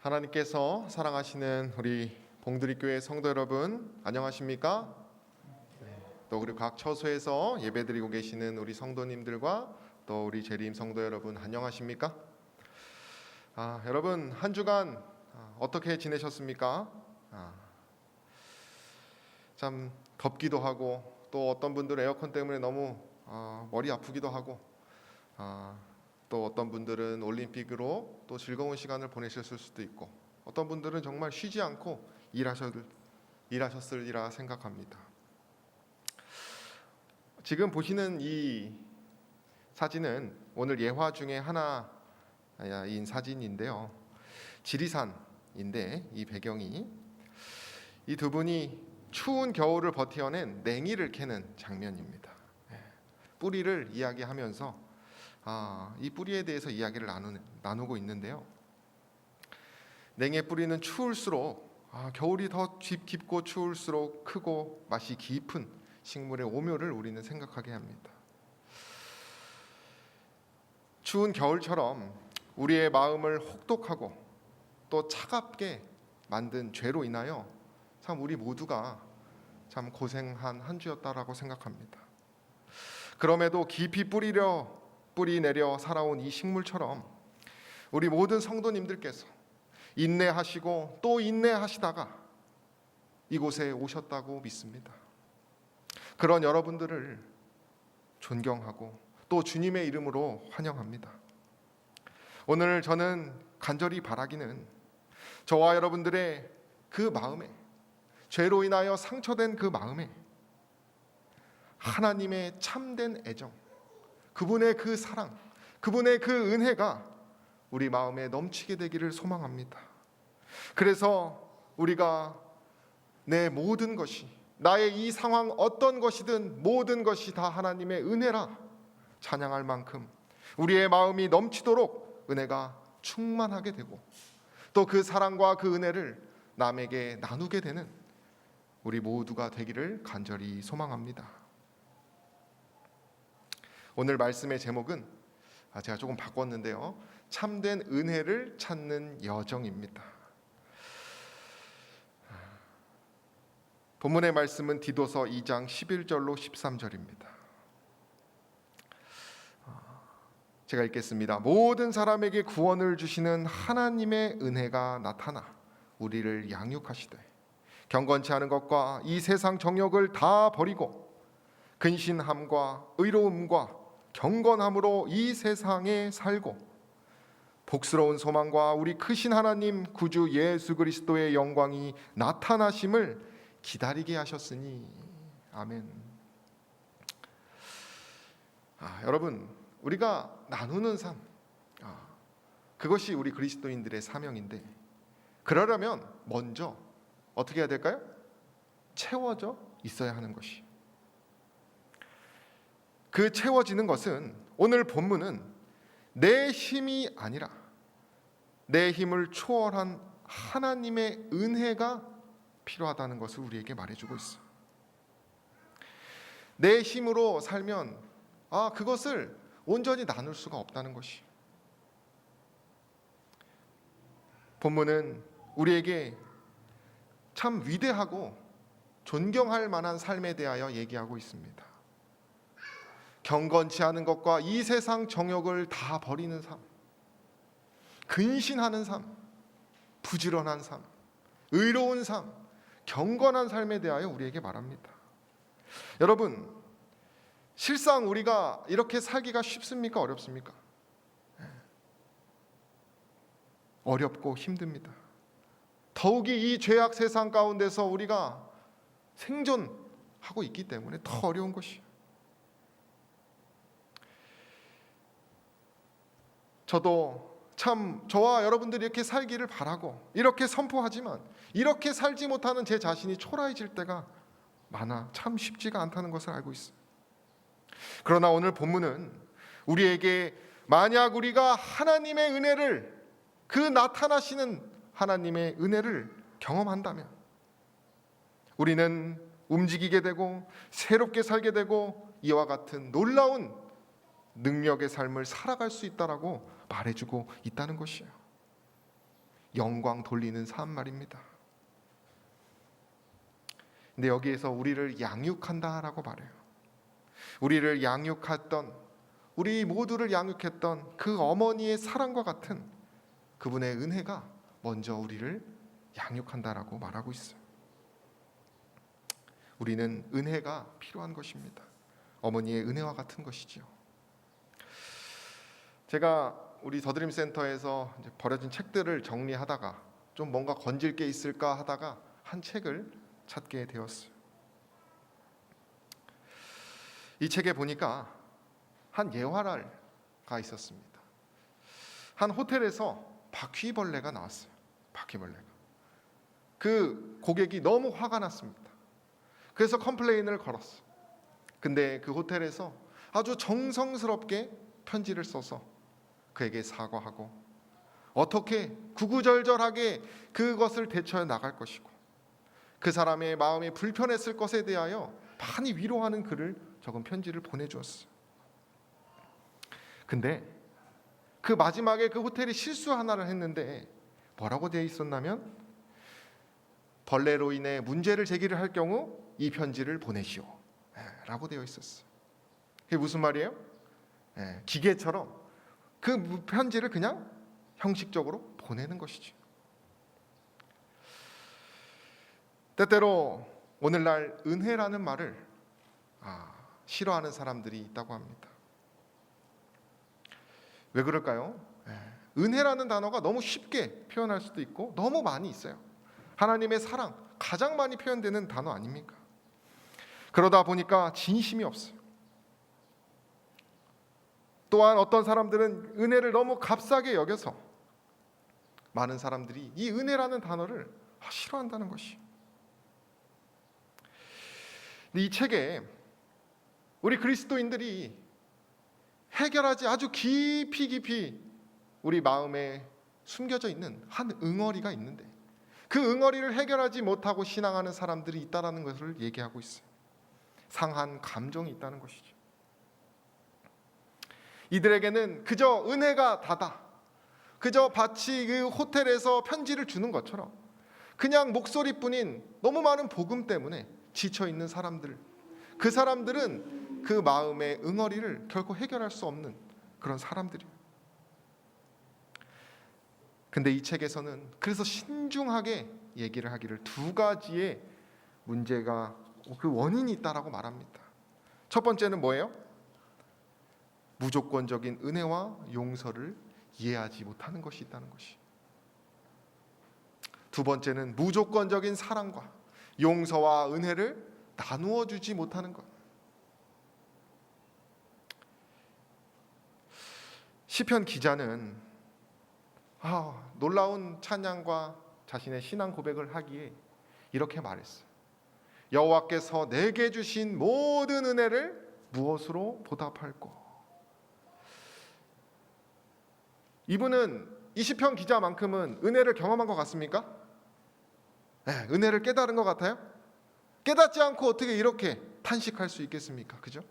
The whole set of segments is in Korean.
하나님께서 사랑하시는 우리 봉두리교회 성도 여러분, 안녕하십니까? 또 그리고 각 처소에서 예배드리고 계시는 우리 성도님들과 또 우리 재림 성도 여러분, 안녕하십니까? 여러분 한 주간 어떻게 지내셨습니까? 참 덥기도 하고, 또 어떤 분들은 에어컨 때문에 너무 머리 아프기도 하고, 또 어떤 분들은 올림픽으로 또 즐거운 시간을 보내셨을 수도 있고, 어떤 분들은 정말 쉬지 않고 일하셨으리라 생각합니다. 지금 보시는 이 사진은 오늘 예화 중에 하나인 사진인데요, 지리산인데 이 배경이 이 두 분이 추운 겨울을 버텨낸 냉이를 캐는 장면입니다. 뿌리를 이야기하면서 이 뿌리에 대해서 이야기를 나누고 있는데요, 냉이의 뿌리는 추울수록 겨울이 더 깊고 추울수록 크고 맛이 깊은 식물의 오묘를 우리는 생각하게 합니다. 추운 겨울처럼 우리의 마음을 혹독하고 또 차갑게 만든 죄로 인하여 참 우리 모두가 참 고생한 한 주였다라고 생각합니다. 그럼에도 깊이 뿌리 내려 살아온 이 식물처럼 우리 모든 성도님들께서 인내하시고 또 인내하시다가 이곳에 오셨다고 믿습니다. 그런 여러분들을 존경하고 또 주님의 이름으로 환영합니다. 오늘 저는 간절히 바라기는 저와 여러분들의 그 마음에, 죄로 인하여 상처된 그 마음에 하나님의 참된 애정, 그분의 그 사랑, 그분의 그 은혜가 우리 마음에 넘치게 되기를 소망합니다. 그래서 우리가 내 모든 것이, 나의 이 상황 어떤 것이든 모든 것이 다 하나님의 은혜라 찬양할 만큼 우리의 마음이 넘치도록 은혜가 충만하게 되고, 또 그 사랑과 그 은혜를 남에게 나누게 되는 우리 모두가 되기를 간절히 소망합니다. 오늘 말씀의 제목은 제가 조금 바꿨는데요, 참된 은혜를 찾는 여정입니다. 본문의 말씀은 디도서 2장 11절로 13절입니다. 제가 읽겠습니다. 모든 사람에게 구원을 주시는 하나님의 은혜가 나타나 우리를 양육하시되 경건치 않은 것과 이 세상 정욕을 다 버리고 근신함과 의로움과 경건함으로 이 세상에 살고 복스러운 소망과 우리 크신 하나님 구주 예수 그리스도의 영광이 나타나심을 기다리게 하셨으니. 아멘. 여러분, 우리가 나누는 삶, 그것이 우리 그리스도인들의 사명인데, 그러려면 먼저 어떻게 해야 될까요? 채워져 있어야 하는 것이. 그 채워지는 것은, 오늘 본문은 내 힘이 아니라 내 힘을 초월한 하나님의 은혜가 필요하다는 것을 우리에게 말해주고 있어요. 내 힘으로 살면 그것을 온전히 나눌 수가 없다는 것이. 본문은 우리에게 참 위대하고 존경할 만한 삶에 대하여 얘기하고 있습니다. 경건치 않은 것과 이 세상 정욕을 다 버리는 삶, 근신하는 삶, 부지런한 삶, 의로운 삶, 경건한 삶에 대하여 우리에게 말합니다. 여러분, 실상 우리가 이렇게 살기가 쉽습니까? 어렵습니까? 어렵고 힘듭니다. 더욱이 이 죄악 세상 가운데서 우리가 생존하고 있기 때문에 더 어려운 것이에요. 저도 참 저와 여러분들이 이렇게 살기를 바라고 이렇게 선포하지만 이렇게 살지 못하는 제 자신이 초라해질 때가 많아 참 쉽지가 않다는 것을 알고 있어요. 그러나 오늘 본문은 우리에게 만약 우리가 하나님의 은혜를, 그 나타나시는 하나님의 은혜를 경험한다면 우리는 움직이게 되고 새롭게 살게 되고 이와 같은 놀라운 능력의 삶을 살아갈 수 있다라고 말해주고 있다는 것이에요. 영광 돌리는 삶 말입니다. 근데 여기에서 우리를 양육한다라고 말해요. 우리를 양육했던, 우리 모두를 양육했던 그 어머니의 사랑과 같은 그분의 은혜가 먼저 우리를 양육한다라고 말하고 있어요. 우리는 은혜가 필요한 것입니다. 어머니의 은혜와 같은 것이지요. 제가 우리 더드림 센터에서 이제 버려진 책들을 정리하다가 좀 뭔가 건질 게 있을까 하다가 한 책을 찾게 되었어요. 이 책에 보니까 한 예화가 있었습니다. 한 호텔에서 바퀴벌레가 나왔어요. 바퀴벌레가. 그 고객이 너무 화가 났습니다. 그래서 컴플레인을 걸었어요. 근데 그 호텔에서 아주 정성스럽게 편지를 써서 그에게 사과하고 어떻게 구구절절하게 그것을 대처해 나갈 것이고 그 사람의 마음이 불편했을 것에 대하여 많이 위로하는 글을 적은 편지를 보내주었어요. 근데 그 마지막에 그 호텔이 실수 하나를 했는데 뭐라고 되어 있었냐면 벌레로 인해 문제를 제기를 할 경우 이 편지를 보내시오 라고 되어 있었어요. 그게 무슨 말이에요? 기계처럼 그 편지를 그냥 형식적으로 보내는 것이죠. 때때로 오늘날 은혜라는 말을 싫어하는 사람들이 있다고 합니다. 왜 그럴까요? 은혜라는 단어가 너무 쉽게 표현할 수도 있고 너무 많이 있어요. 하나님의 사랑 가장 많이 표현되는 단어 아닙니까? 그러다 보니까 진심이 없어요. 또한 어떤 사람들은 은혜를 너무 값싸게 여겨서 많은 사람들이 이 은혜라는 단어를 싫어한다는 것이. 이 책에 우리 그리스도인들이 해결하지 아주 깊이 우리 마음에 숨겨져 있는 한 응어리가 있는데 그 응어리를 해결하지 못하고 신앙하는 사람들이 있다는 것을 얘기하고 있어요. 상한 감정이 있다는 것이죠. 이들에게는 그저 은혜가 다다. 그저 마치 그 호텔에서 편지를 주는 것처럼 그냥 목소리뿐인 너무 많은 복음 때문에 지쳐있는 사람들, 그 사람들은 그 마음의 응어리를 결코 해결할 수 없는 그런 사람들이에요. 근데 이 책에서는 그래서 신중하게 얘기를 하기를 두 가지의 문제가 그 원인이 있다라고 말합니다. 첫 번째는 뭐예요? 무조건적인 은혜와 용서를 이해하지 못하는 것이 있다는 것이. 두 번째는 무조건적인 사랑과 용서와 은혜를 나누어 주지 못하는 것. 시편 기자는 놀라운 찬양과 자신의 신앙 고백을 하기에 이렇게 말했어요. 여호와께서 내게 주신 모든 은혜를 무엇으로 보답할꼬. 이분은 이 시편 기자만큼은 은혜를 경험한 것 같습니까? 은혜를 깨달은 것 같아요? 깨닫지 않고 어떻게 이렇게 탄식할 수 있겠습니까? 그죠?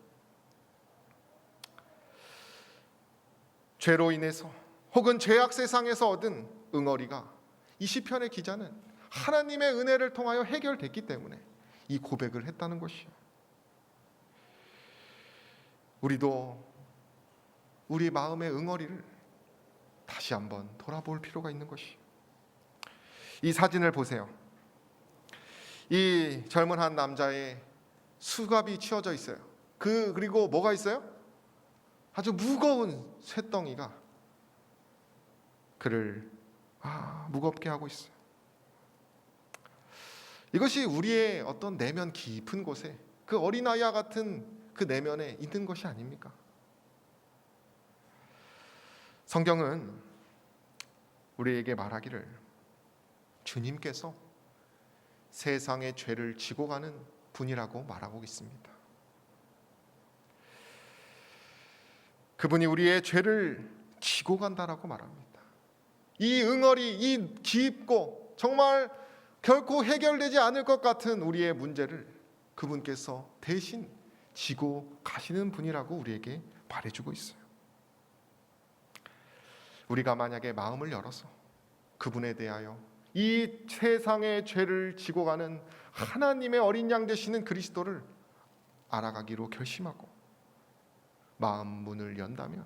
죄로 인해서 혹은 죄악 세상에서 얻은 응어리가 이 시편의 기자는 하나님의 은혜를 통하여 해결됐기 때문에 이 고백을 했다는 것이에요. 우리도 우리 마음의 응어리를 다시 한번 돌아볼 필요가 있는 것이. 이 사진을 보세요. 이 젊은 한 남자의 수갑이 치어져 있어요. 그리고 뭐가 있어요? 아주 무거운 쇳덩이가 그를 무겁게 하고 있어요. 이것이 우리의 어떤 내면 깊은 곳에 그 어린아이와 같은 그 내면에 있는 것이 아닙니까? 성경은 우리에게 말하기를 주님께서 세상의 죄를 지고 가는 분이라고 말하고 있습니다. 그분이 우리의 죄를 지고 간다라고 말합니다. 이 응어리, 이 깊고 정말 결코 해결되지 않을 것 같은 우리의 문제를 그분께서 대신 지고 가시는 분이라고 우리에게 말해주고 있어요. 우리가 만약에 마음을 열어서 그분에 대하여 이 세상의 죄를 지고 가는 하나님의 어린 양 되시는 그리스도를 알아가기로 결심하고 마음 문을 연다면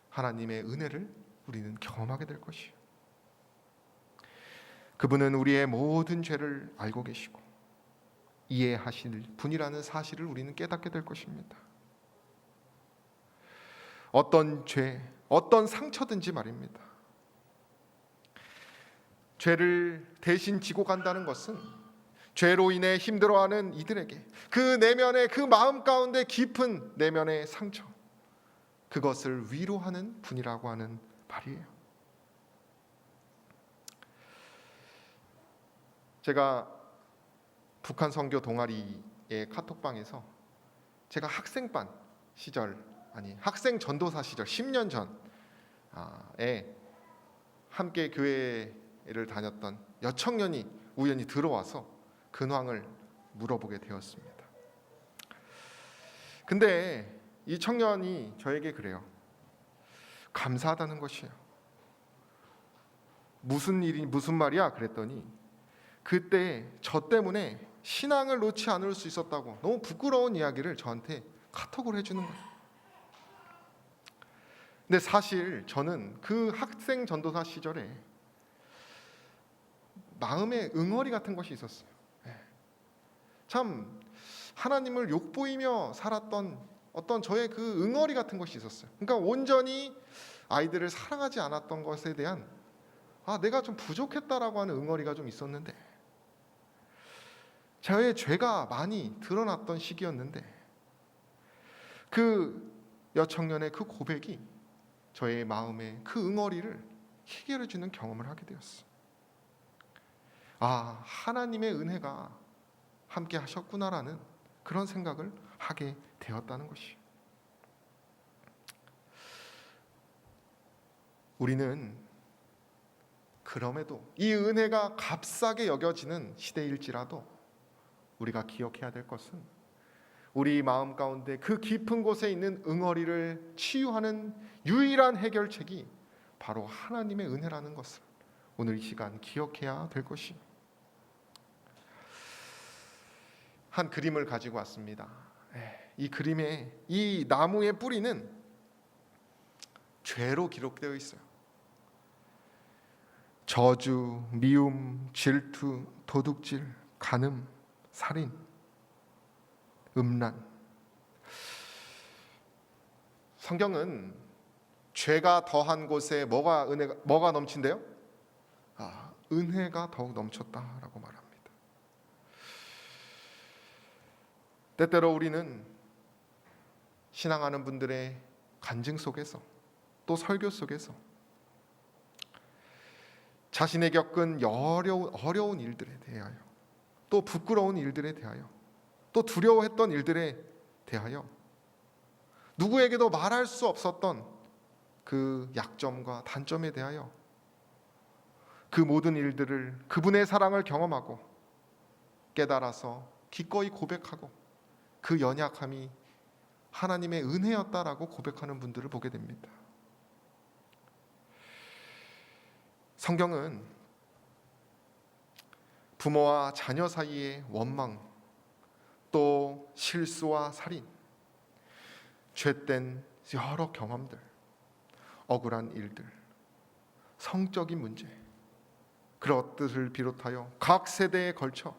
하나님의 은혜를 우리는 경험하게 될 것이요, 그분은 우리의 모든 죄를 알고 계시고 이해하실 분이라는 사실을 우리는 깨닫게 될 것입니다. 어떤 죄, 어떤 상처든지 말입니다. 죄를 대신 지고 간다는 것은 죄로 인해 힘들어하는 이들에게 그 내면의 그 마음 가운데 깊은 내면의 상처, 그것을 위로하는 분이라고 하는 말이에요. 제가 북한 선교 동아리의 카톡방에서 제가 학생반 시절, 학생 전도사 시절 10년 전에 함께 교회를 다녔던 여청년이 우연히 들어와서 근황을 물어보게 되었습니다. 근데 이 청년이 저에게 그래요. 감사하다는 것이에요. 무슨 말이야? 그랬더니 그때 저 때문에 신앙을 놓지 않을 수 있었다고 너무 부끄러운 이야기를 저한테 카톡을 해주는 거예요. 근데 사실 저는 그 학생 전도사 시절에 마음에 응어리 같은 것이 있었어요. 참 하나님을 욕보이며 살았던 어떤 저의 그 응어리 같은 것이 있었어요. 그러니까 온전히 아이들을 사랑하지 않았던 것에 대한 내가 좀 부족했다라고 하는 응어리가 좀 있었는데, 저의 죄가 많이 드러났던 시기였는데 그 여청년의 그 고백이 저의 마음에 그 응어리를 해결해 주는 경험을 하게 되었어요. 하나님의 은혜가 함께 하셨구나라는 그런 생각을 하게 되었다는 것이에요. 우리는 그럼에도 이 은혜가 값싸게 여겨지는 시대일지라도 우리가 기억해야 될 것은 우리 마음 가운데 그 깊은 곳에 있는 응어리를 치유하는 유일한 해결책이 바로 하나님의 은혜라는 것을 오늘 이 시간 기억해야 될 것입니다. 한 그림을 가지고 왔습니다. 이 그림에 이 나무의 뿌리는 죄로 기록되어 있어요. 저주, 미움, 질투, 도둑질, 간음, 살인, 음란. 성경은 죄가 더한 곳에 뭐가 넘친대요? 은혜가 더욱 넘쳤다라고 말합니다. 때때로 우리는 신앙하는 분들의 간증 속에서 또 설교 속에서 자신이 겪은 어려운 일들에 대하여, 또 부끄러운 일들에 대하여, 또 두려워했던 일들에 대하여 누구에게도 말할 수 없었던 그 약점과 단점에 대하여 그 모든 일들을 그분의 사랑을 경험하고 깨달아서 기꺼이 고백하고 그 연약함이 하나님의 은혜였다라고 고백하는 분들을 보게 됩니다. 성경은 부모와 자녀 사이의 원망, 또 실수와 살인, 죄된 여러 경험들, 억울한 일들, 성적인 문제, 그런 것들을 비롯하여 각 세대에 걸쳐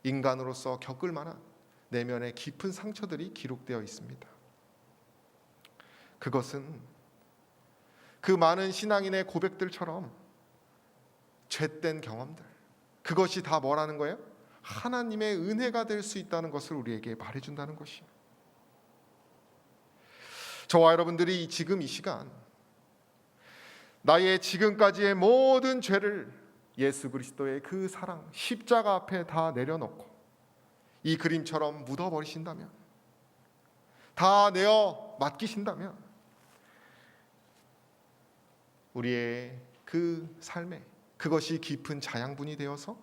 인간으로서 겪을 만한 내면의 깊은 상처들이 기록되어 있습니다. 그것은 그 많은 신앙인의 고백들처럼 죄된 경험들, 그것이 다 뭐라는 거예요? 하나님의 은혜가 될 수 있다는 것을 우리에게 말해준다는 것이에요. 저와 여러분들이 지금 이 시간 나의 지금까지의 모든 죄를 예수 그리스도의 그 사랑, 십자가 앞에 다 내려놓고 이 그림처럼 묻어버리신다면, 다 내어 맡기신다면 우리의 그 삶에 그것이 깊은 자양분이 되어서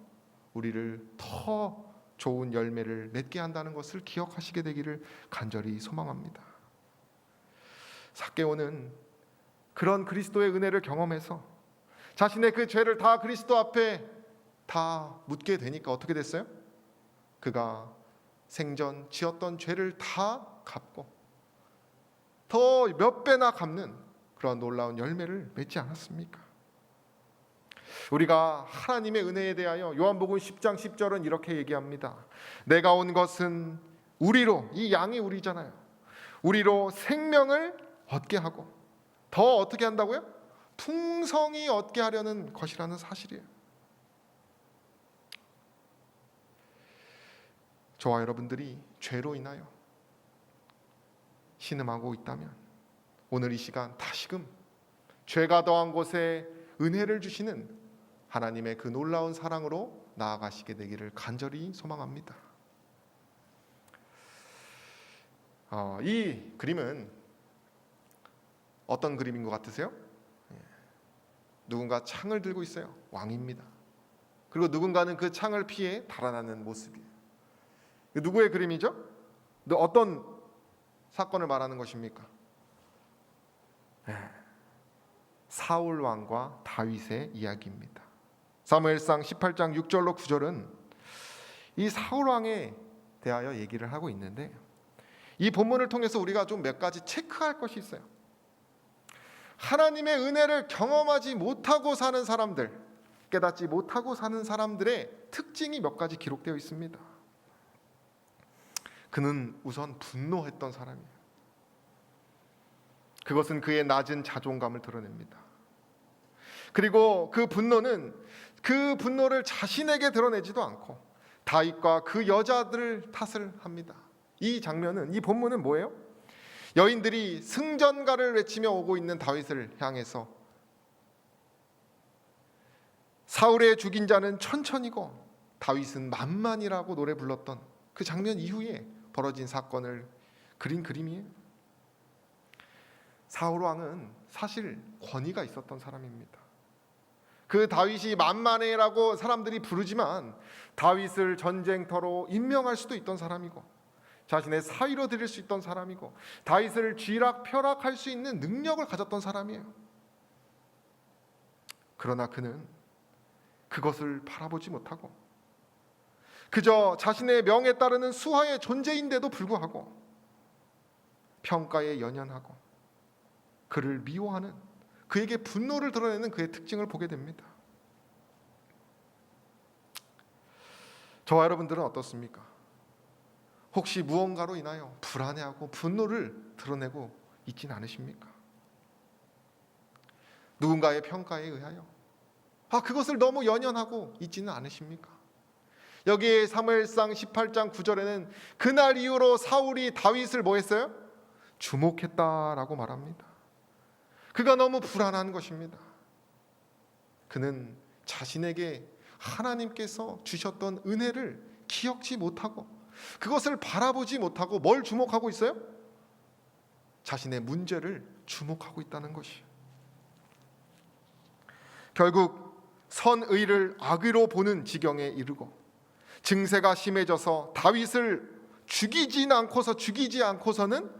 우리를 더 좋은 열매를 맺게 한다는 것을 기억하시게 되기를 간절히 소망합니다. 삭개오는 그런 그리스도의 은혜를 경험해서 자신의 그 죄를 다 그리스도 앞에 다 묻게 되니까 어떻게 됐어요? 그가 생전 지었던 죄를 다 갚고 더 몇 배나 갚는 그런 놀라운 열매를 맺지 않았습니까? 우리가 하나님의 은혜에 대하여 요한복음 10장 10절은 이렇게 얘기합니다. 내가 온 것은 우리로, 이 양이 우리잖아요. 우리로 생명을 얻게 하고 더 어떻게 한다고요? 풍성히 얻게 하려는 것이라는 사실이에요. 저와 여러분들이 죄로 인하여 신음하고 있다면 오늘 이 시간 다시금 죄가 더한 곳에 은혜를 주시는 하나님의 그 놀라운 사랑으로 나아가시게 되기를 간절히 소망합니다. 이 그림은 어떤 그림인 것 같으세요? 누군가 창을 들고 있어요. 왕입니다. 그리고 누군가는 그 창을 피해 달아나는 모습이에요. 누구의 그림이죠? 어떤 사건을 말하는 것입니까? 사울 왕과 다윗의 이야기입니다. 사무엘상 18장 6절로 9절은 이 사울 왕에 대하여 얘기를 하고 있는데 이 본문을 통해서 우리가 좀 몇 가지 체크할 것이 있어요. 하나님의 은혜를 경험하지 못하고 사는 사람들, 깨닫지 못하고 사는 사람들의 특징이 몇 가지 기록되어 있습니다. 그는 우선 분노했던 사람이에요. 그것은 그의 낮은 자존감을 드러냅니다. 그리고 그 분노를 자신에게 드러내지도 않고 다윗과 그 여자들 탓을 합니다. 이 장면은, 이 본문은 뭐예요? 여인들이 승전가를 외치며 오고 있는 다윗을 향해서 사울의 죽인 자는 천천히고 다윗은 만만이라고 노래 불렀던 그 장면 이후에 벌어진 사건을 그린 그림이에요. 사울 왕은 사실 권위가 있었던 사람입니다. 그 다윗이 만만해라고 사람들이 부르지만 다윗을 전쟁터로 임명할 수도 있던 사람이고 자신의 사위로 드릴 수 있던 사람이고 다윗을 쥐락펴락할 수 있는 능력을 가졌던 사람이에요. 그러나 그는 그것을 바라보지 못하고 그저 자신의 명에 따르는 수하의 존재인데도 불구하고 평가에 연연하고 그를 미워하는, 그에게 분노를 드러내는 그의 특징을 보게 됩니다. 저와 여러분들은 어떻습니까? 혹시 무언가로 인하여 불안해하고 분노를 드러내고 있진 않으십니까? 누군가의 평가에 의하여 그것을 너무 연연하고 있지는 않으십니까? 여기에 사무엘상 18장 9절에는 그날 이후로 사울이 다윗을 뭐 했어요? 주목했다라고 말합니다. 그가 너무 불안한 것입니다. 그는 자신에게 하나님께서 주셨던 은혜를 기억지 못하고 그것을 바라보지 못하고 뭘 주목하고 있어요? 자신의 문제를 주목하고 있다는 것이에요. 결국 선의를 악의로 보는 지경에 이르고 증세가 심해져서 다윗을 죽이지 않고서는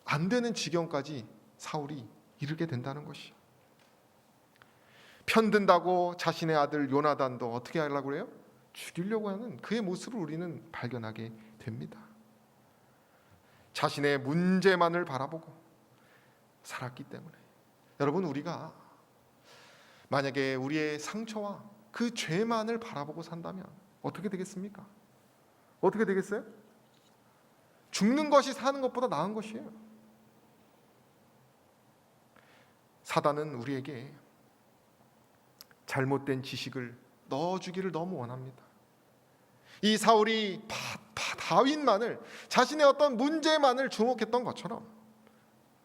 안 되는 지경까지 사울이 이르게 된다는 것이에요. 편든다고 자신의 아들 요나단도 어떻게 하려고 그래요? 죽이려고 하는 그의 모습을 우리는 발견하게 됩니다. 자신의 문제만을 바라보고 살았기 때문에 여러분, 우리가 만약에 우리의 상처와 그 죄만을 바라보고 산다면 어떻게 되겠습니까? 어떻게 되겠어요? 죽는 것이 사는 것보다 나은 것이에요. 사단은 우리에게 잘못된 지식을 넣어주기를 너무 원합니다. 이 사울이 다윗만을, 자신의 어떤 문제만을 주목했던 것처럼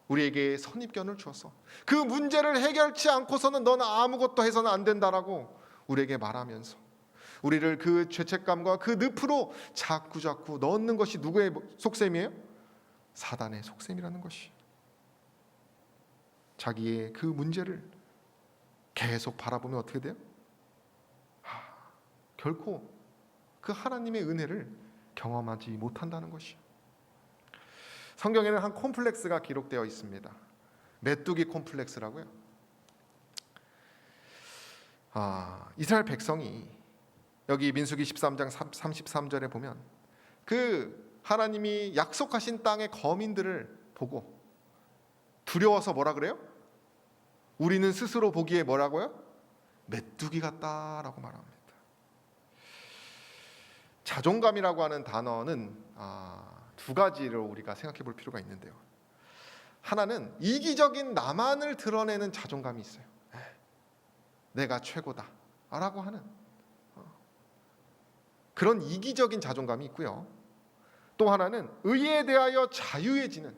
우리에게 선입견을 주어서 그 문제를 해결치 않고서는 너는 아무것도 해서는 안 된다라고 우리에게 말하면서 우리를 그 죄책감과 그 늪으로 자꾸 넣는 것이 누구의 속셈이에요? 사단의 속셈이라는 것이. 자기의 그 문제를 계속 바라보면 어떻게 돼요? 결코 그 하나님의 은혜를 경험하지 못한다는 것이요. 성경에는 한 콤플렉스가 기록되어 있습니다. 메뚜기 콤플렉스라고요. 이스라엘 백성이 여기 민수기 13장 33절에 보면 그 하나님이 약속하신 땅의 거민들을 보고 두려워서 뭐라 그래요? 우리는 스스로 보기에 뭐라고요? 메뚜기 같다라고 말합니다. 자존감이라고 하는 단어는 두 가지로 우리가 생각해 볼 필요가 있는데요. 하나는 이기적인 나만을 드러내는 자존감이 있어요. 내가 최고다 라고 하는 그런 이기적인 자존감이 있고요. 또 하나는 의에 대하여 자유해지는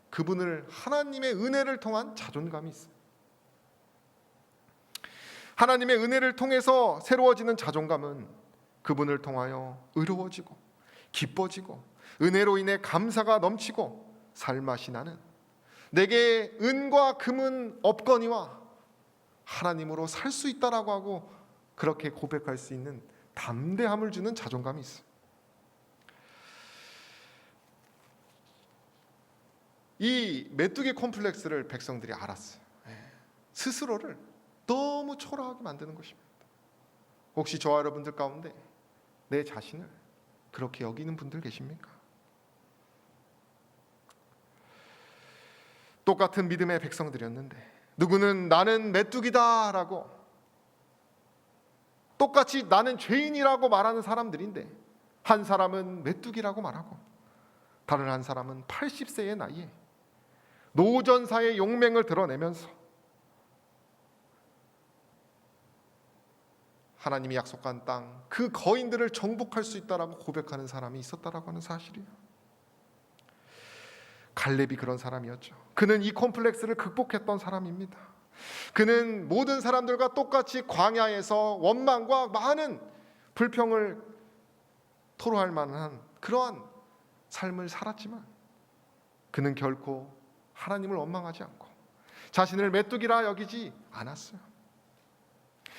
그분을 하나님의 은혜를 통한 자존감이 있어요. 하나님의 은혜를 통해서 새로워지는 자존감은 그분을 통하여 의로워지고 기뻐지고 은혜로 인해 감사가 넘치고 살맛이 나는, 내게 은과 금은 없거니와 하나님으로 살 수 있다라고 하고 그렇게 고백할 수 있는 담대함을 주는 자존감이 있어요. 이 메뚜기 콤플렉스를 백성들이 알았어요. 스스로를 너무 초라하게 만드는 것입니다. 혹시 저와 여러분들 가운데 내 자신을 그렇게 여기는 분들 계십니까? 똑같은 믿음의 백성들이었는데 누구는 나는 메뚜기다라고 똑같이 나는 죄인이라고 말하는 사람들인데, 한 사람은 메뚜기라고 말하고 다른 한 사람은 80세의 나이에 노전사의 용맹을 드러내면서 하나님이 약속한 땅, 그 거인들을 정복할 수 있다라고 고백하는 사람이 있었다라고 하는 사실이에요. 갈렙이 그런 사람이었죠. 그는 이 콤플렉스를 극복했던 사람입니다. 그는 모든 사람들과 똑같이 광야에서 원망과 많은 불평을 토로할 만한 그러한 삶을 살았지만 그는 결코 하나님을 원망하지 않고 자신을 메뚜기라 여기지 않았어요.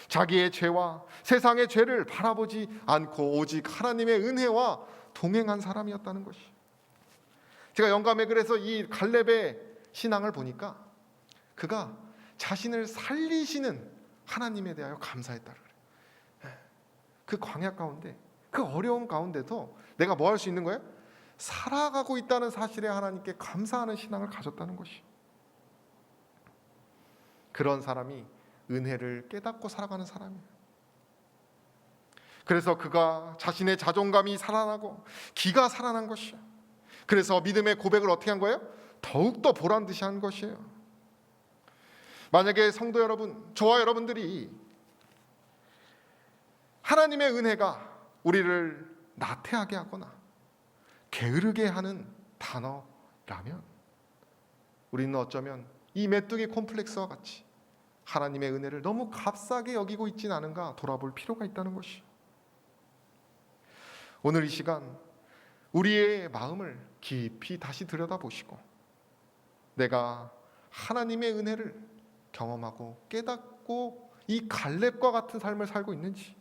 자기의 죄와 세상의 죄를 바라보지 않고 오직 하나님의 은혜와 동행한 사람이었다는 것이. 제가 영감에 그래서 이 갈렙의 신앙을 보니까 그가 자신을 살리시는 하나님에 대하여 감사했다 그래요. 그 광야 가운데, 그 어려움 가운데도 내가 뭐 할 수 있는 거예요? 살아가고 있다는 사실에 하나님께 감사하는 신앙을 가졌다는 것이. 그런 사람이 은혜를 깨닫고 살아가는 사람이에요. 그래서 그가 자신의 자존감이 살아나고 기가 살아난 것이에요. 그래서 믿음의 고백을 어떻게 한 거예요? 더욱더 보란듯이 한 것이에요. 만약에 성도 여러분, 저와 여러분들이 하나님의 은혜가 우리를 나태하게 하거나 게으르게 하는 단어라면 우리는 어쩌면 이 메뚜기 콤플렉스와 같이 하나님의 은혜를 너무 값싸게 여기고 있지는 않은가 돌아볼 필요가 있다는 것이. 오늘 이 시간 우리의 마음을 깊이 다시 들여다보시고 내가 하나님의 은혜를 경험하고 깨닫고 이 갈렙과 같은 삶을 살고 있는지,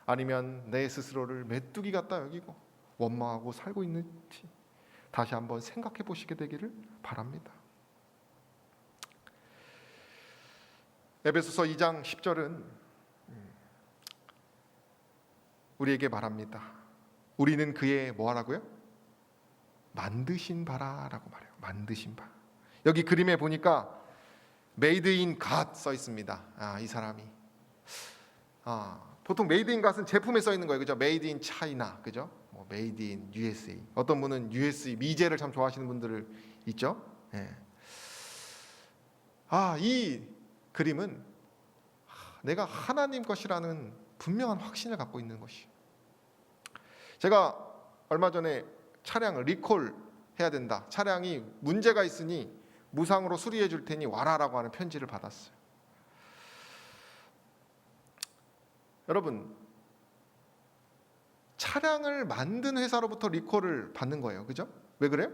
아니면 내 스스로를 메뚜기 같다 여기고 원망하고 살고 있는지 다시 한번 생각해 보시게 되기를 바랍니다. 에베소서 2장 10절은 우리에게 말합니다. 우리는 그의 뭐하라고요? 만드신 바라라고 말해요. 만드신 바. 여기 그림에 보니까 Made in God 써 있습니다. 이 사람이 보통 Made in God은 제품에 써 있는 거예요, 그죠? Made in China, 그죠? 뭐 Made in USA. 어떤 분은 USA 미제를 참 좋아하시는 분들 있죠. 이 그림은 내가 하나님 것이라는 분명한 확신을 갖고 있는 것이. 제가 얼마 전에 차량을 리콜 해야 된다, 차량이 문제가 있으니 무상으로 수리해 줄 테니 와라라고 하는 편지를 받았어요. 여러분, 차량을 만든 회사로부터 리콜을 받는 거예요, 그죠? 왜 그래요?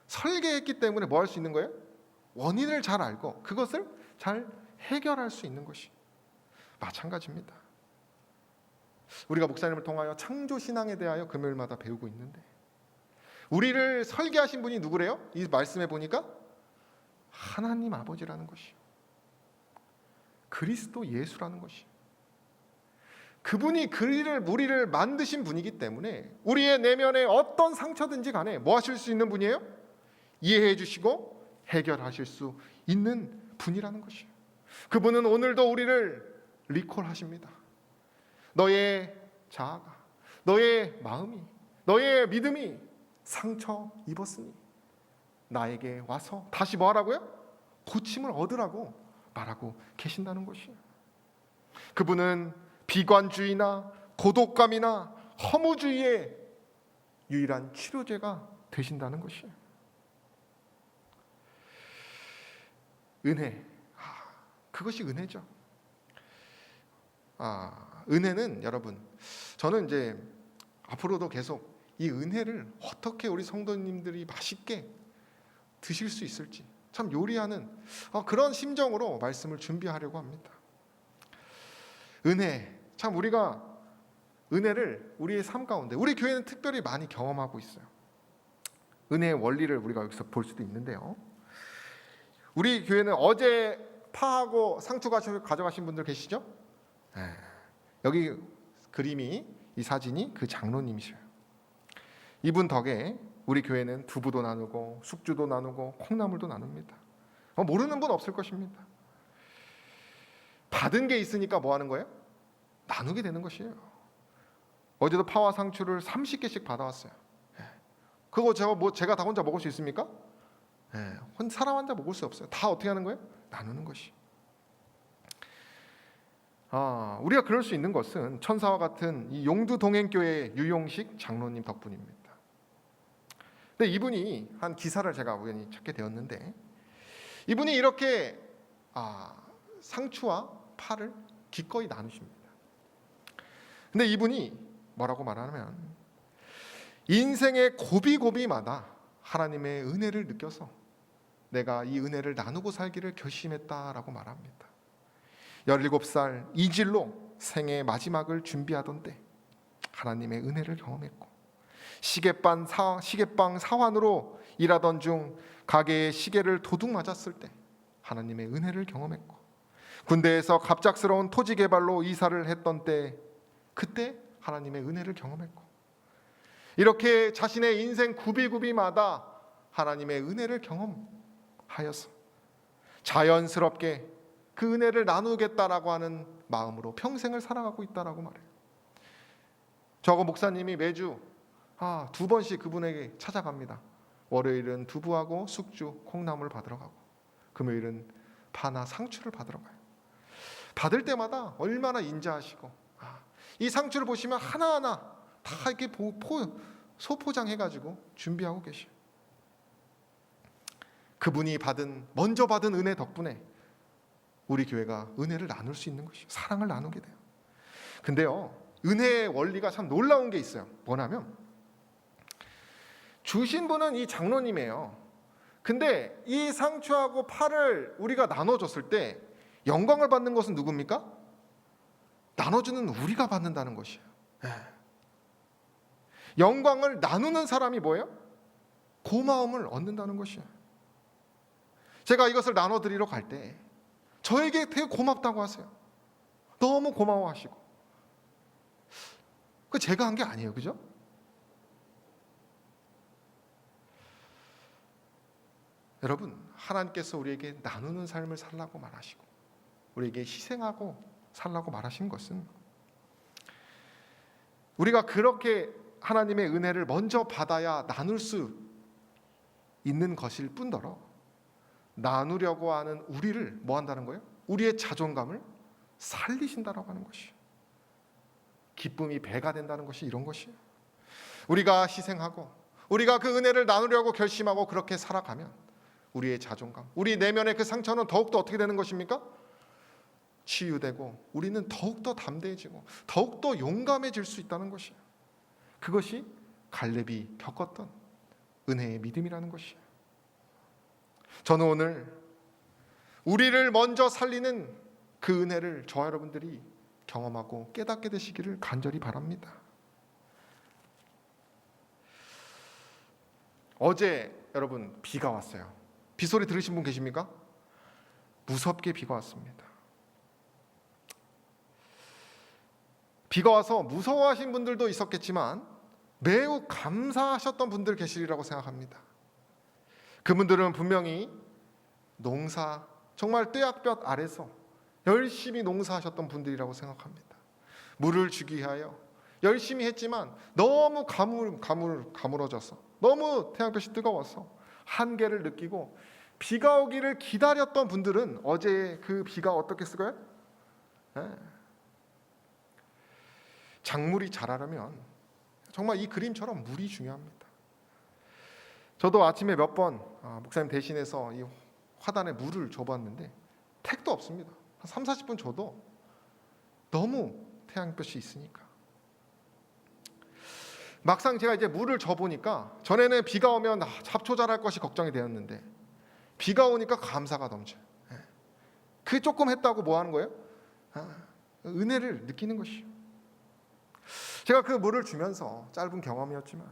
설계했기 때문에 뭐 할 수 있는 거예요? 원인을 잘 알고 그것을 잘 해결할 수 있는 것이. 마찬가지입니다. 우리가 목사님을 통하여 창조신앙에 대하여 금요일마다 배우고 있는데 우리를 설계하신 분이 누구래요? 이 말씀에 보니까 하나님 아버지라는 것이요. 그리스도 예수라는 것이. 그분이 우리를 만드신 분이기 때문에 우리의 내면에 어떤 상처든지 간에 뭐 하실 수 있는 분이에요? 이해해 주시고 해결하실 수 있는 분이라는 것이에요. 그분은 오늘도 우리를 리콜하십니다. 너의 자아가, 너의 마음이, 너의 믿음이 상처 입었으니 나에게 와서 다시 뭐 하라고요? 고침을 얻으라고 말하고 계신다는 것이에요. 그분은 비관주의나 고독감이나 허무주의의 유일한 치료제가 되신다는 것이에요. 은혜, 그것이 은혜죠. 은혜는 여러분, 저는 이제 앞으로도 계속 이 은혜를 어떻게 우리 성도님들이 맛있게 드실 수 있을지 참 요리하는 그런 심정으로 말씀을 준비하려고 합니다. 은혜, 참 우리가 은혜를 우리의 삶 가운데, 우리 교회는 특별히 많이 경험하고 있어요. 은혜의 원리를 우리가 여기서 볼 수도 있는데요. 우리 교회는 어제 파하고 상추 가져가신 분들 계시죠? 여기 그림이, 이 사진이 그 장로님이셔요. 이분 덕에 우리 교회는 두부도 나누고 숙주도 나누고 콩나물도 나눕니다. 모르는 분 없을 것입니다. 받은 게 있으니까 뭐 하는 거예요? 나누게 되는 것이에요. 어제도 파와 상추를 30개씩 받아왔어요. 그거 제가 다 혼자 먹을 수 있습니까? 사람 혼자 먹을 수 없어요. 다 어떻게 하는 거예요? 나누는 것이. 우리가 그럴 수 있는 것은 천사와 같은 이 용두동행교회 유용식 장로님 덕분입니다. 근데 이분이 한 기사를 제가 우연히 찾게 되었는데, 이분이 이렇게 상추와 파를 기꺼이 나누십니다. 근데 이분이 뭐라고 말하냐면, 인생의 고비고비마다 하나님의 은혜를 느껴서 내가 이 은혜를 나누고 살기를 결심했다라고 말합니다. 17살 이질로 생애 마지막을 준비하던 때 하나님의 은혜를 경험했고, 시계방 사환으로 일하던 중 가게에 시계를 도둑 맞았을 때 하나님의 은혜를 경험했고, 군대에서 갑작스러운 토지 개발로 이사를 했던 때 그때 하나님의 은혜를 경험했고, 이렇게 자신의 인생 구비구비마다 하나님의 은혜를 경험하여서 자연스럽게 그 은혜를 나누겠다라고 하는 마음으로 평생을 살아가고 있다라고 말해요. 저거 목사님이 매주 2번씩 그분에게 찾아갑니다. 월요일은 두부하고 숙주, 콩나물 받으러 가고, 금요일은 파나 상추를 받으러 가요. 받을 때마다 얼마나 인자하시고, 이 상추를 보시면 하나하나 다 이렇게 소포장해가지고 준비하고 계셔요. 그분이 먼저 받은 은혜 덕분에 우리 교회가 은혜를 나눌 수 있는 것이에요. 사랑을 나누게 돼요. 근데요, 은혜의 원리가 참 놀라운 게 있어요. 뭐냐면, 주신 분은 이 장로님이에요. 근데 이 상추하고 파를 우리가 나눠줬을 때 영광을 받는 것은 누굽니까? 나눠주는 우리가 받는다는 것이에요. 영광을 나누는 사람이 뭐예요? 고마움을 얻는다는 것이에요. 제가 이것을 나눠드리러 갈 때 저에게 되게 고맙다고 하세요. 너무 고마워하시고. 그 제가 한 게 아니에요, 그죠? 여러분, 하나님께서 우리에게 나누는 삶을 살라고 말하시고 우리에게 희생하고 살라고 말하신 것은, 우리가 그렇게 하나님의 은혜를 먼저 받아야 나눌 수 있는 것일 뿐더러, 나누려고 하는 우리를 뭐 한다는 거예요? 우리의 자존감을 살리신다라고 하는 것이에요. 기쁨이 배가 된다는 것이 이런 것이에요. 우리가 희생하고 우리가 그 은혜를 나누려고 결심하고 그렇게 살아가면 우리의 자존감, 우리 내면의 그 상처는 더욱더 어떻게 되는 것입니까? 치유되고 우리는 더욱더 담대해지고 더욱더 용감해질 수 있다는 것이에요. 그것이 갈렙이 겪었던 은혜의 믿음이라는 것이에요. 저는 오늘 우리를 먼저 살리는 그 은혜를 저와 여러분들이 경험하고 깨닫게 되시기를 간절히 바랍니다. 어제 여러분 비가 왔어요. 비 소리 들으신 분 계십니까? 무섭게 비가 왔습니다. 비가 와서 무서워하신 분들도 있었겠지만 매우 감사하셨던 분들 계시리라고 생각합니다. 그분들은 분명히 농사, 정말 떼약볕 아래서 열심히 농사하셨던 분들이라고 생각합니다. 물을 주기 위하여 열심히 했지만 너무 가물어져서, 너무 태양볕이 뜨거워서 한계를 느끼고 비가 오기를 기다렸던 분들은 어제 그 비가 어떻겠을까요? 작물이 자라려면 정말 이 그림처럼 물이 중요합니다. 저도 아침에 몇 번 목사님 대신해서 이 화단에 물을 줘봤는데 택도 없습니다. 한 3, 40분 줘도 너무 태양볕이 있으니까. 막상 제가 이제 물을 줘보니까 전에는 비가 오면 잡초 자랄 것이 걱정이 되었는데 비가 오니까 감사가 넘쳐요. 그 조금 했다고 뭐 하는 거예요? 은혜를 느끼는 것이요. 제가 그 물을 주면서 짧은 경험이었지만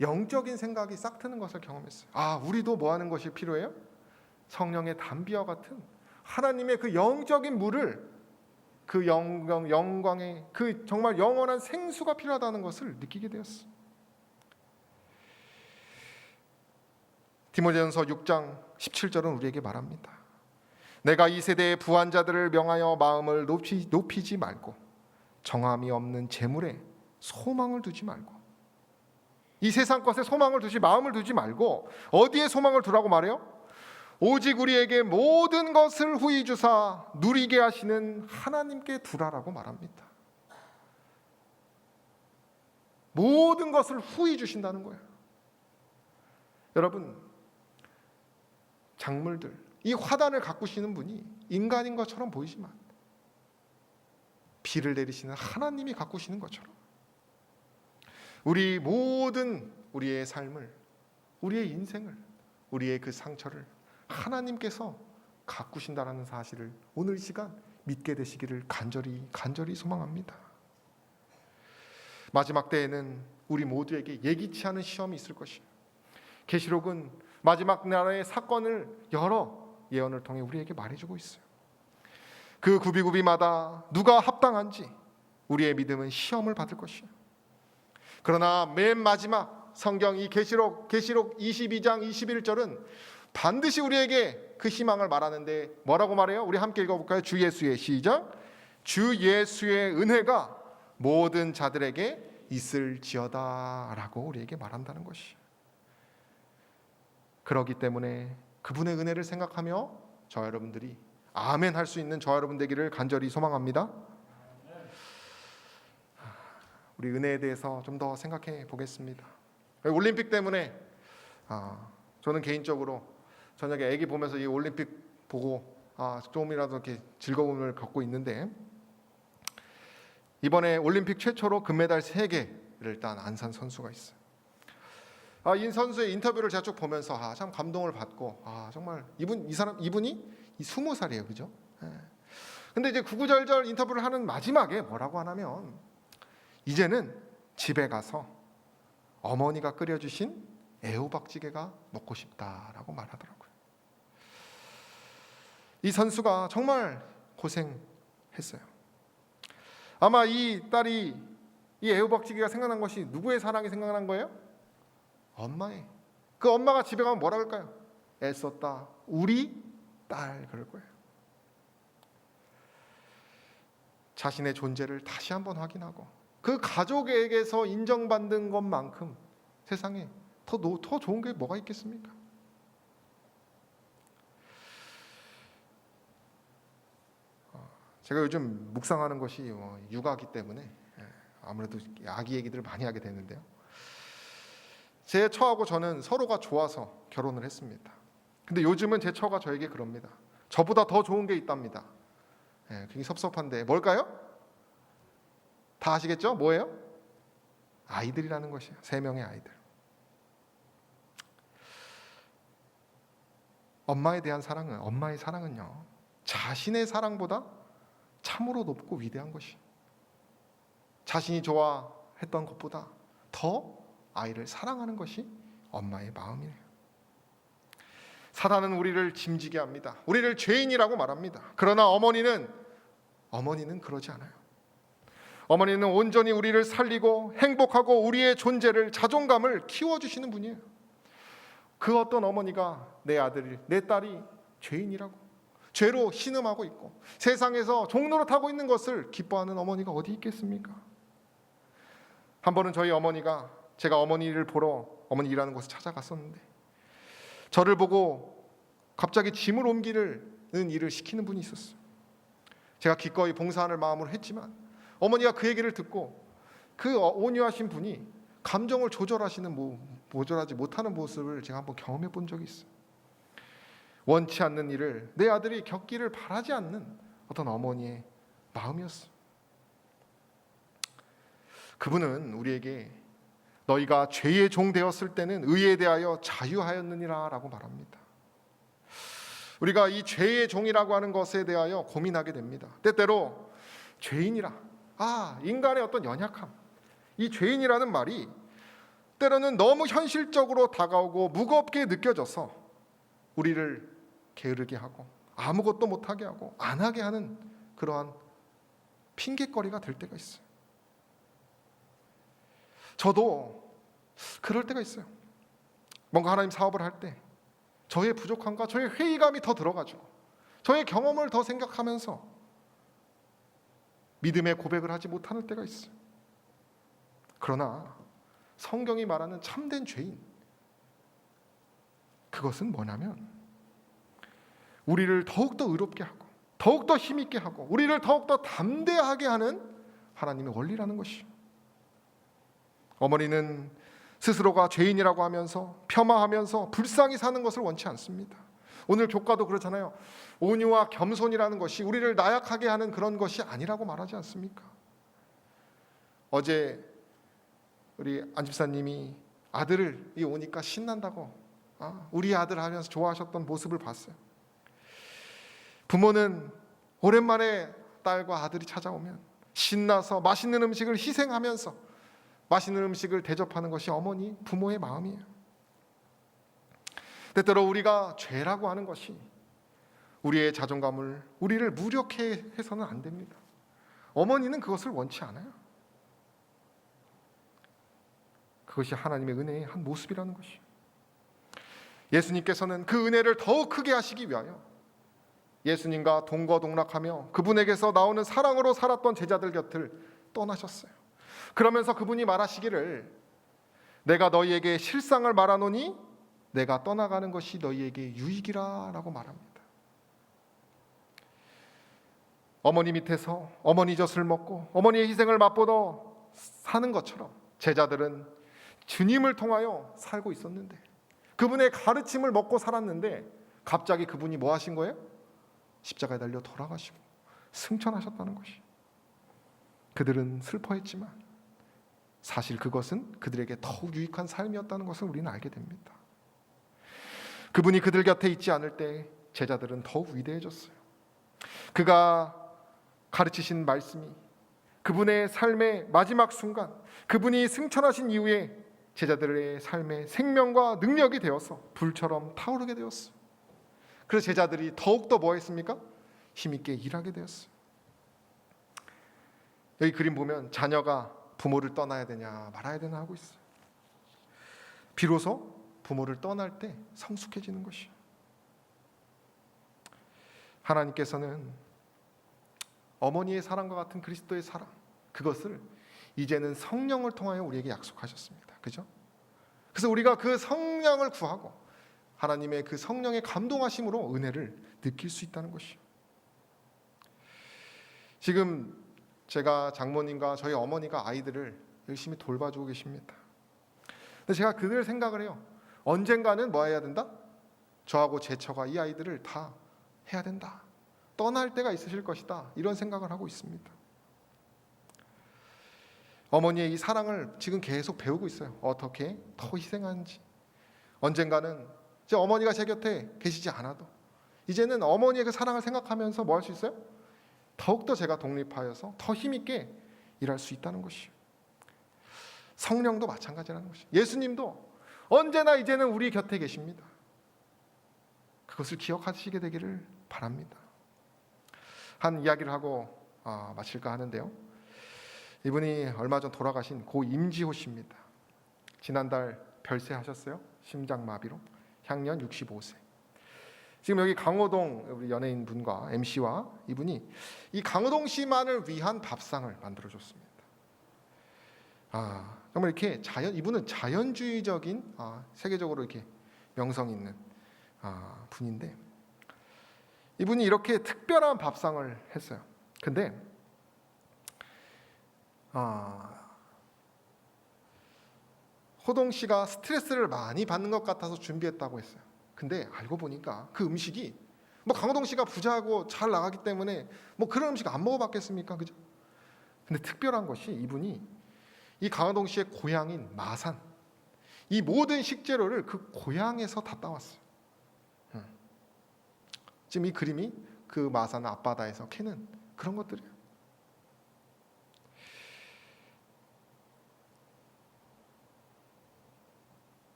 영적인 생각이 싹 트는 것을 경험했어요. 우리도 뭐 하는 것이 필요해요? 성령의 담비와 같은 하나님의 그 영적인 물을, 그 영광의 그 정말 영원한 생수가 필요하다는 것을 느끼게 되었어요. 디모데전서 6장 17절은 우리에게 말합니다. 내가 이 세대의 부한 자들을 명하여 마음을 높이지 말고 정함이 없는 재물에 소망을 두지 말고, 이 세상 것에 소망을 두지, 마음을 두지 말고 어디에 소망을 두라고 말해요? 오직 우리에게 모든 것을 후히 주사 누리게 하시는 하나님께 두라라고 말합니다. 모든 것을 후히 주신다는 거예요. 여러분, 작물들, 이 화단을 가꾸시는 분이 인간인 것처럼 보이지만 비를 내리시는 하나님이 가꾸시는 것처럼 우리 모든 우리의 삶을, 우리의 인생을, 우리의 그 상처를 하나님께서 가꾸신다라는 사실을 오늘 이 시간 믿게 되시기를 간절히 소망합니다. 마지막 때에는 우리 모두에게 예기치 않은 시험이 있을 것이에요. 계시록은 마지막 날의 사건을 여러 예언을 통해 우리에게 말해주고 있어요. 그 구비구비마다 누가 합당한지 우리의 믿음은 시험을 받을 것이에요. 그러나 맨 마지막 성경 이 계시록 22장 21절은 반드시 우리에게 그 희망을 말하는데 뭐라고 말해요? 우리 함께 읽어볼까요? 주 예수의, 시작. 주 예수의 은혜가 모든 자들에게 있을지어다 라고 우리에게 말한다는 것이에요. 그렇기 때문에 그분의 은혜를 생각하며 저 여러분들이 아멘 할 수 있는 저 여러분 되기를 간절히 소망합니다. 우리 은혜에 대해서 좀 더 생각해 보겠습니다. 올림픽 때문에 저는 개인적으로 저녁에 애기 보면서 이 올림픽 보고 조금이라도 이렇게 즐거움을 갖고 있는데, 이번에 올림픽 최초로 금메달 3개를 딴 안산 선수가 있어요. 이 선수의 인터뷰를 제가 쭉 보면서 참 감동을 받고 정말 이분이 20살이에요, 그죠? 근데 이제 구구절절 인터뷰를 하는 마지막에 뭐라고 하냐면 이제는 집에 가서 어머니가 끓여주신 애호박찌개가 먹고 싶다라고 말하더라고요. 이 선수가 정말 고생했어요. 아마 이 딸이 이 애호박찌개가 생각난 것이 누구의 사랑이 생각난 거예요? 엄마의. 그 엄마가 집에 가면 뭐라 그럴까요? 애썼다 우리 딸, 그럴 거예요. 자신의 존재를 다시 한번 확인하고 그 가족에게서 인정받는 것만큼 세상에 더 좋은 게 뭐가 있겠습니까? 제가 요즘 묵상하는 것이 육아기 때문에 아무래도 아기 얘기들을 많이 하게 되는데요. 제 처하고 저는 서로가 좋아서 결혼을 했습니다. 근데 요즘은 제 처가 저에게 그럽니다. 저보다 더 좋은 게 있답니다. 굉장히 섭섭한데 뭘까요? 다 아시겠죠? 뭐예요? 아이들이라는 것이에요. 3명의 아이들. 엄마에 대한 사랑은, 엄마의 사랑은요, 자신의 사랑보다 참으로 높고 위대한 것이, 자신이 좋아했던 것보다 더 아이를 사랑하는 것이 엄마의 마음이에요. 사단은 우리를 짐지게 합니다. 우리를 죄인이라고 말합니다. 그러나 어머니는 그러지 않아요. 어머니는 온전히 우리를 살리고 행복하고 우리의 존재를, 자존감을 키워주시는 분이에요. 그 어떤 어머니가 내 아들이, 내 딸이 죄인이라고, 죄로 신음하고 있고 세상에서 종로를 타고 있는 것을 기뻐하는 어머니가 어디 있겠습니까? 한 번은 저희 어머니가, 제가 어머니를 보러 어머니 일하는 곳에 찾아갔었는데 저를 보고 갑자기 짐을 옮기는 일을 시키는 분이 있었어요. 제가 기꺼이 봉사하는 마음으로 했지만 어머니가 그 얘기를 듣고 그 온유하신 분이 감정을 조절하지 못하는 모습을 제가 한번 경험해 본 적이 있어요. 원치 않는 일을 내 아들이 겪기를 바라지 않는 어떤 어머니의 마음이었어요. 그분은 우리에게 너희가 죄의 종 되었을 때는 의에 대하여 자유하였느니라 라고 말합니다. 우리가 이 죄의 종이라고 하는 것에 대하여 고민하게 됩니다. 때때로 죄인이라, 인간의 어떤 연약함, 이 죄인이라는 말이 때로는 너무 현실적으로 다가오고 무겁게 느껴져서 우리를 게으르게 하고 아무것도 못하게 하고 안 하게 하는 그러한 핑계거리가 될 때가 있어요. 저도 그럴 때가 있어요. 뭔가 하나님 사업을 할 때 저의 부족함과 저의 회의감이 더 들어가지고 저의 경험을 더 생각하면서 믿음의 고백을 하지 못하는 때가 있어요. 그러나 성경이 말하는 참된 죄인, 그것은 뭐냐면 우리를 더욱더 의롭게 하고 더욱더 힘있게 하고 우리를 더욱더 담대하게 하는 하나님의 원리라는 것이죠. 어머니는 스스로가 죄인이라고 하면서 폄하하면서 불쌍히 사는 것을 원치 않습니다. 오늘 교과도 그렇잖아요. 온유와 겸손이라는 것이 우리를 나약하게 하는 그런 것이 아니라고 말하지 않습니까? 어제 우리 안 집사님이 아들이 오니까 신난다고 우리 아들 하면서 좋아하셨던 모습을 봤어요. 부모는 오랜만에 딸과 아들이 찾아오면 신나서 맛있는 음식을 희생하면서 맛있는 음식을 대접하는 것이 어머니, 부모의 마음이에요. 때때로 우리가 죄라고 하는 것이 우리의 자존감을, 우리를 무력해 해서는 안 됩니다. 어머니는 그것을 원치 않아요. 그것이 하나님의 은혜의 한 모습이라는 것이에요. 예수님께서는 그 은혜를 더욱 크게 하시기 위하여 예수님과 동거동락하며 그분에게서 나오는 사랑으로 살았던 제자들 곁을 떠나셨어요. 그러면서 그분이 말하시기를 내가 너희에게 실상을 말하노니 내가 떠나가는 것이 너희에게 유익이라 라고 말합니다. 어머니 밑에서 어머니 젖을 먹고 어머니의 희생을 맛보다 사는 것처럼 제자들은 주님을 통하여 살고 있었는데 그분의 가르침을 먹고 살았는데 갑자기 그분이 뭐 하신 거예요? 십자가에 달려 돌아가시고 승천하셨다는 것이. 그들은 슬퍼했지만 사실 그것은 그들에게 더욱 유익한 삶이었다는 것을 우리는 알게 됩니다. 그분이 그들 곁에 있지 않을 때 제자들은 더욱 위대해졌어요. 그가 가르치신 말씀이 그분의 삶의 마지막 순간, 그분이 승천하신 이후에 제자들의 삶의 생명과 능력이 되어서 불처럼 타오르게 되었어요. 그래서 제자들이 더욱더 뭐 했습니까? 힘있게 일하게 되었어요. 여기 그림 보면 자녀가 부모를 떠나야 되냐 말아야 되나 하고 있어요. 비로소 부모를 떠날 때 성숙해지는 것이에요. 하나님께서는 어머니의 사랑과 같은 그리스도의 사랑, 그것을 이제는 성령을 통하여 우리에게 약속하셨습니다. 그죠? 그래서 우리가 그 성령을 구하고 하나님의 그 성령의 감동하심으로 은혜를 느낄 수 있다는 것이에요. 지금 제가 장모님과 저희 어머니가 아이들을 열심히 돌봐주고 계십니다. 근데 제가 그들 생각을 해요. 언젠가는 뭐 해야 된다? 저하고 제 처가 이 아이들을 다 해야 된다. 떠날 때가 있으실 것이다. 이런 생각을 하고 있습니다. 어머니의 이 사랑을 지금 계속 배우고 있어요. 어떻게 더 희생하는지. 언젠가는 제 어머니가 제 곁에 계시지 않아도 이제는 어머니의 그 사랑을 생각하면서 뭐 할 수 있어요? 더욱더 제가 독립하여서 더 힘있게 일할 수 있다는 것이에요. 성령도 마찬가지라는 것이에요. 예수님도 언제나 이제는 우리 곁에 계십니다. 그것을 기억하시게 되기를 바랍니다. 한 이야기를 하고 마칠까 하는데요. 이분이 얼마 전 돌아가신 고 임지호 씨입니다. 지난달 별세하셨어요. 심장마비로. 향년 65세. 지금 여기 강호동 우리 연예인 분과 MC와 이분이 이 강호동 씨만을 위한 밥상을 만들어줬습니다. 정말 이렇게 이분은 자연주의적인 세계적으로 이렇게 명성 있는 분인데 이분이 이렇게 특별한 밥상을 했어요. 근데 호동 씨가 스트레스를 많이 받는 것 같아서 준비했다고 했어요. 근데 알고 보니까 그 음식이 뭐 강호동 씨가 부자고 잘 나가기 때문에 뭐 그런 음식 안 먹어봤겠습니까, 그죠? 근데 특별한 것이 이분이 이 강호동 씨의 고향인 마산 이 모든 식재료를 그 고향에서 다 따왔어요. 지금 이 그림이 그 마산 앞바다에서 캐는 그런 것들이에요.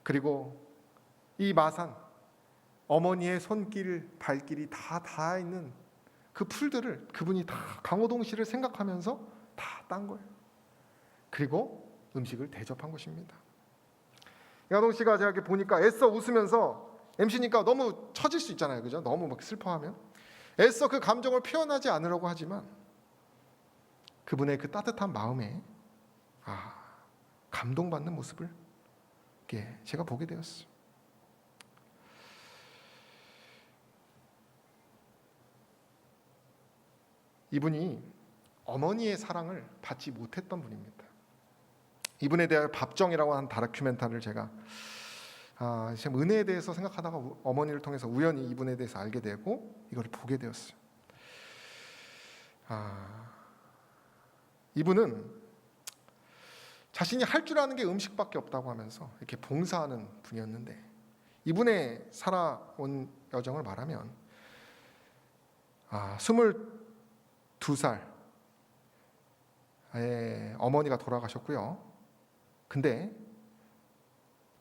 그리고 이 마산 어머니의 손길 발길이 다 닿아 있는 그 풀들을 그분이 다 강호동 씨를 생각하면서 다 딴 거예요. 그리고 음식을 대접한 것입니다. 강호동 씨가 제가 이렇게 보니까 애써 웃으면서 MC니까 너무 처질 수 있잖아요, 그죠? 너무 막 슬퍼하면 애써 그 감정을 표현하지 않으려고 하지만 그분의 그 따뜻한 마음에 감동받는 모습을 제가 보게 되었어요. 이분이 어머니의 사랑을 받지 못했던 분입니다. 이분에 대한 밥정이라고 하는 다큐멘터리를 제가 참 은혜에 대해서 생각하다가 어머니를 통해서 우연히 이분에 대해서 알게 되고 이걸 보게 되었어요. 이분은 자신이 할 줄 아는 게 음식밖에 없다고 하면서 이렇게 봉사하는 분이었는데 이분의 살아온 여정을 말하면 22살에 어머니가 돌아가셨고요. 근데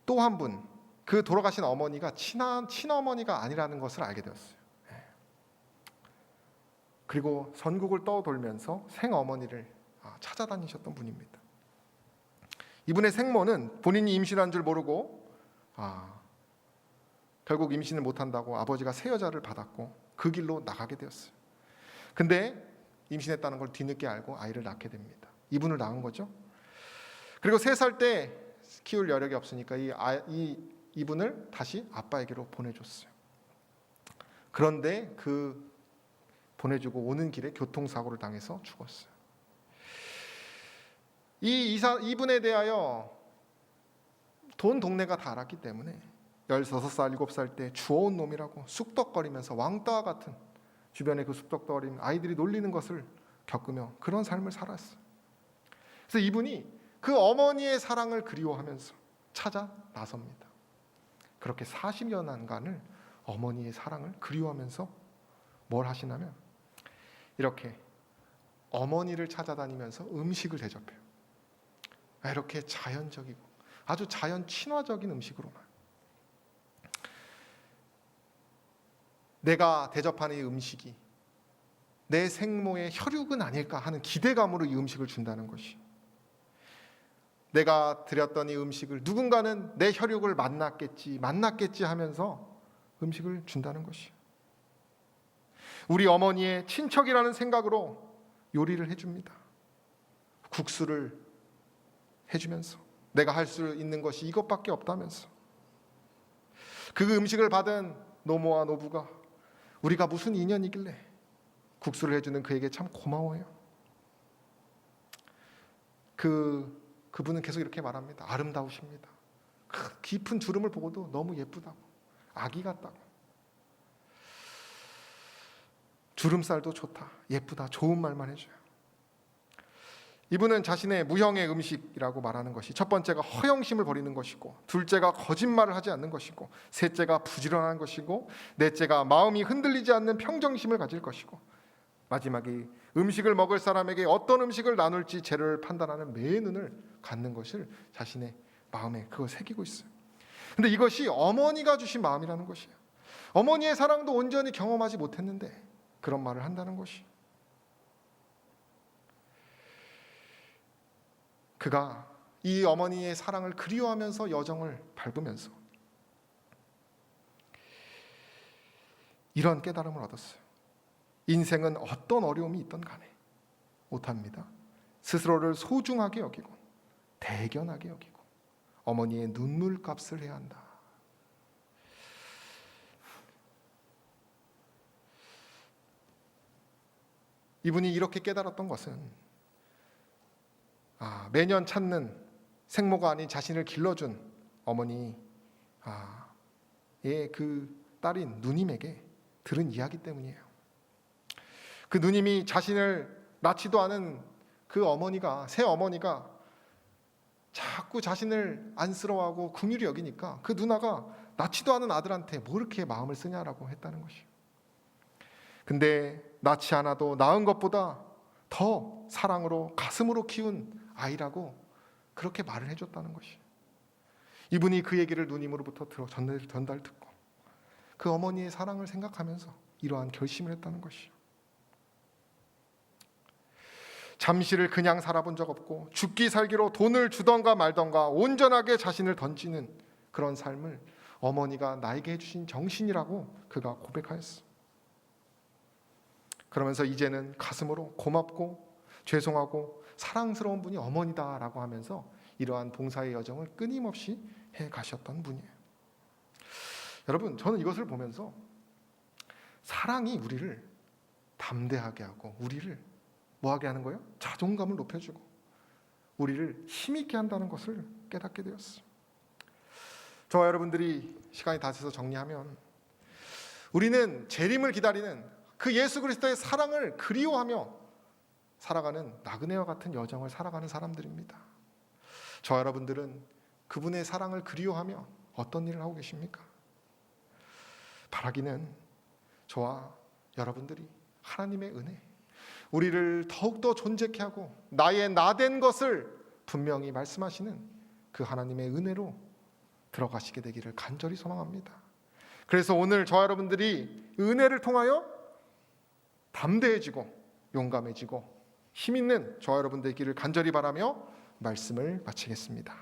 또 한 분, 그 돌아가신 어머니가 친어머니가 아니라는 것을 알게 되었어요. 그리고 전국을 떠돌면서 생어머니를 찾아다니셨던 분입니다. 이분의 생모는 본인이 임신한 줄 모르고 결국 임신을 못한다고 아버지가 새 여자를 받았고 그 길로 나가게 되었어요. 근데 임신했다는 걸 뒤늦게 알고 아이를 낳게 됩니다. 이분을 낳은 거죠. 그리고 3살 때 키울 여력이 없으니까 이분을 다시 아빠에게로 보내줬어요. 그런데 그 보내주고 오는 길에 교통사고를 당해서 죽었어요. 이분에 대하여 돈 동네가 다 알았기 때문에 16살, 7살 때 주워온 놈이라고 쑥덕거리면서 왕따 같은 주변에 그 쑥덕거리는 아이들이 놀리는 것을 겪으며 그런 삶을 살았어요. 그래서 이분이 그 어머니의 사랑을 그리워하면서 찾아 나섭니다. 그렇게 40여 년간을 어머니의 사랑을 그리워하면서 뭘 하시냐면 이렇게 어머니를 찾아다니면서 음식을 대접해요. 이렇게 자연적이고 아주 자연 친화적인 음식으로만 내가 대접하는 이 음식이 내 생모의 혈육은 아닐까 하는 기대감으로 이 음식을 준다는 것이 내가 드렸던 이 음식을 누군가는 내 혈육을 만났겠지 하면서 음식을 준다는 것이 우리 어머니의 친척이라는 생각으로 요리를 해줍니다. 국수를 해주면서 내가 할 수 있는 것이 이것밖에 없다면서 그 음식을 받은 노모와 노부가 우리가 무슨 인연이길래 국수를 해주는 그에게 참 고마워요. 그분은 계속 이렇게 말합니다. 아름다우십니다. 그 깊은 주름을 보고도 너무 예쁘다고 아기 같다고 주름살도 좋다 예쁘다 좋은 말만 해줘요. 이분은 자신의 무형의 음식이라고 말하는 것이 첫 번째가 허영심을 버리는 것이고 둘째가 거짓말을 하지 않는 것이고 셋째가 부지런한 것이고 넷째가 마음이 흔들리지 않는 평정심을 가질 것이고 마지막에 음식을 먹을 사람에게 어떤 음식을 나눌지 재료를 판단하는 매의 눈을 갖는 것을 자신의 마음에 그거 새기고 있어요. 근데 이것이 어머니가 주신 마음이라는 것이에요. 어머니의 사랑도 온전히 경험하지 못했는데 그런 말을 한다는 것이 그가 이 어머니의 사랑을 그리워하면서 여정을 밟으면서 이런 깨달음을 얻었어요. 인생은 어떤 어려움이 있던 간에 못합니다. 스스로를 소중하게 여기고 대견하게 여기고 어머니의 눈물값을 해야 한다. 이분이 이렇게 깨달았던 것은 매년 찾는 생모가 아닌 자신을 길러준 어머니의 그 딸인 누님에게 들은 이야기 때문이에요. 그 누님이 자신을 낳지도 않은 그 어머니가, 새 어머니가 자꾸 자신을 안쓰러워하고 긍휼히 여기니까 그 누나가 낳지도 않은 아들한테 뭐 이렇게 마음을 쓰냐라고 했다는 것이에요. 근데 낳지 않아도 낳은 것보다 더 사랑으로 가슴으로 키운 아이라고 그렇게 말을 해줬다는 것이에요. 이분이 그 얘기를 누님으로부터 전달 듣고 그 어머니의 사랑을 생각하면서 이러한 결심을 했다는 것이에요. 잠시를 그냥 살아본 적 없고 죽기 살기로 돈을 주던가 말던가 온전하게 자신을 던지는 그런 삶을 어머니가 나에게 해주신 정신이라고 그가 고백하였어. 그러면서 이제는 가슴으로 고맙고 죄송하고 사랑스러운 분이 어머니다라고 하면서 이러한 봉사의 여정을 끊임없이 해 가셨던 분이에요. 여러분, 저는 이것을 보면서 사랑이 우리를 담대하게 하고 우리를 뭐하게 하는 거예요? 자존감을 높여주고 우리를 힘있게 한다는 것을 깨닫게 되었어요. 저와 여러분들이 시간이 다 돼서 정리하면 우리는 재림을 기다리는 그 예수 그리스도의 사랑을 그리워하며 살아가는 나그네와 같은 여정을 살아가는 사람들입니다. 저와 여러분들은 그분의 사랑을 그리워하며 어떤 일을 하고 계십니까? 바라기는 저와 여러분들이 하나님의 은혜, 우리를 더욱더 존재케 하고 나의 나된 것을 분명히 말씀하시는 그 하나님의 은혜로 들어가시게 되기를 간절히 소망합니다. 그래서 오늘 저와 여러분들이 은혜를 통하여 담대해지고 용감해지고 힘있는 저와 여러분 되기를 간절히 바라며 말씀을 마치겠습니다.